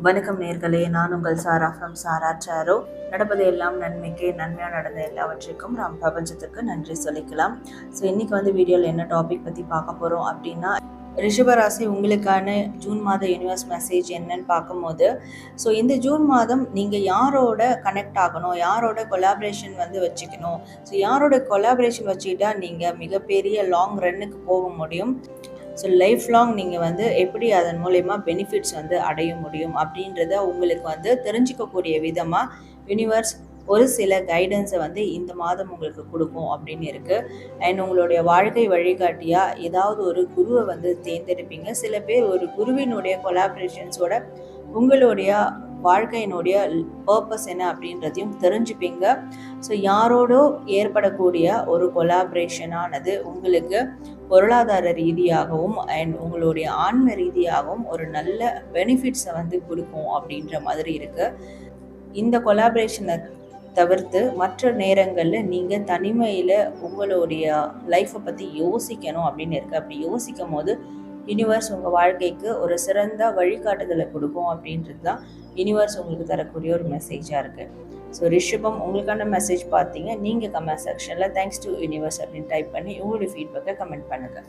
வணக்கம் நேர்களே, நான் உங்கள் சாரா ஃப்ரம் சாரா சாரோ. நடப்பது எல்லாம் நன்மைக்கே, நன்மையாக நடந்த எல்லாவற்றுக்கும் நாம் பிரபஞ்சத்துக்கு நன்றி சொல்லிக்கலாம். ஸோ இன்றைக்கி வீடியோவில் என்ன டாபிக் பற்றி பார்க்க போகிறோம் அப்படின்னா, ரிஷபராசி உங்களுக்கான ஜூன் மாத யூனிவர்ஸ் மெசேஜ் என்னன்னு பார்க்கும்போது, ஸோ இந்த ஜூன் மாதம் நீங்கள் யாரோட கனெக்ட் ஆகணும், யாரோட கொலாபரேஷன் வச்சுக்கணும். ஸோ யாரோட கொலாபரேஷன் வச்சுக்கிட்டா நீங்கள் மிகப்பெரிய லாங் ரன்னுக்கு போக முடியும். ஸோ லைஃப் லாங் நீங்கள் எப்படி அதன் மூலயமா பெனிஃபிட்ஸ் அடைய முடியும் அப்படின்றத உங்களுக்கு தெரிஞ்சிக்கக்கூடிய விதமாக யூனிவர்ஸ் ஒரு சில கைடன்ஸை இந்த மாதம் உங்களுக்கு கொடுக்கும் அப்படின்னு இருக்குது. அண்ட் உங்களுடைய வாழ்க்கை வழிகாட்டியாக ஏதாவது ஒரு குருவை தேர்ந்தெடுப்பீங்க. சில பேர் ஒரு குருவினுடைய கொலாபரேஷன்ஸோட உங்களுடைய வாழ்க்கையினுடைய பர்பஸ் என்ன அப்படின்றதையும் தெரிஞ்சுப்பீங்க. ஸோ யாரோடோ ஏற்படக்கூடிய ஒரு கொலாபரேஷனானது உங்களுக்கு பொருளாதார ரீதியாகவும் அண்ட் உங்களுடைய ஆன்ம ரீதியாகவும் ஒரு நல்ல பெனிஃபிட்ஸை கொடுக்கும் அப்படின்ற மாதிரி இருக்குது. இந்த கொலாபரேஷனை தவிர்த்து மற்ற நேரங்களில் நீங்கள் தனிமையில் உங்களுடைய லைஃப்பை பற்றி யோசிக்கணும் அப்படின்னு இருக்குது. அப்படி யோசிக்கும் போது யூனிவர்ஸ் உங்கள் வாழ்க்கைக்கு ஒரு சிறந்த வழிகாட்டுதலை கொடுக்கும் அப்படின்றது தான் யூனிவர்ஸ் உங்களுக்கு தரக்கூடிய ஒரு மெசேஜாக இருக்குது. ஸோ ரிஷபம், உங்களுக்கான மெசேஜ் பார்த்தீங்க. நீங்கள் கமெண்ட் செக்ஷனில் தேங்க்ஸ் டு யூனிவர்ஸ் அப்படின்னு டைப் பண்ணி உங்களுடைய ஃபீட்பேக்கை கமெண்ட் பண்ணுங்கள்.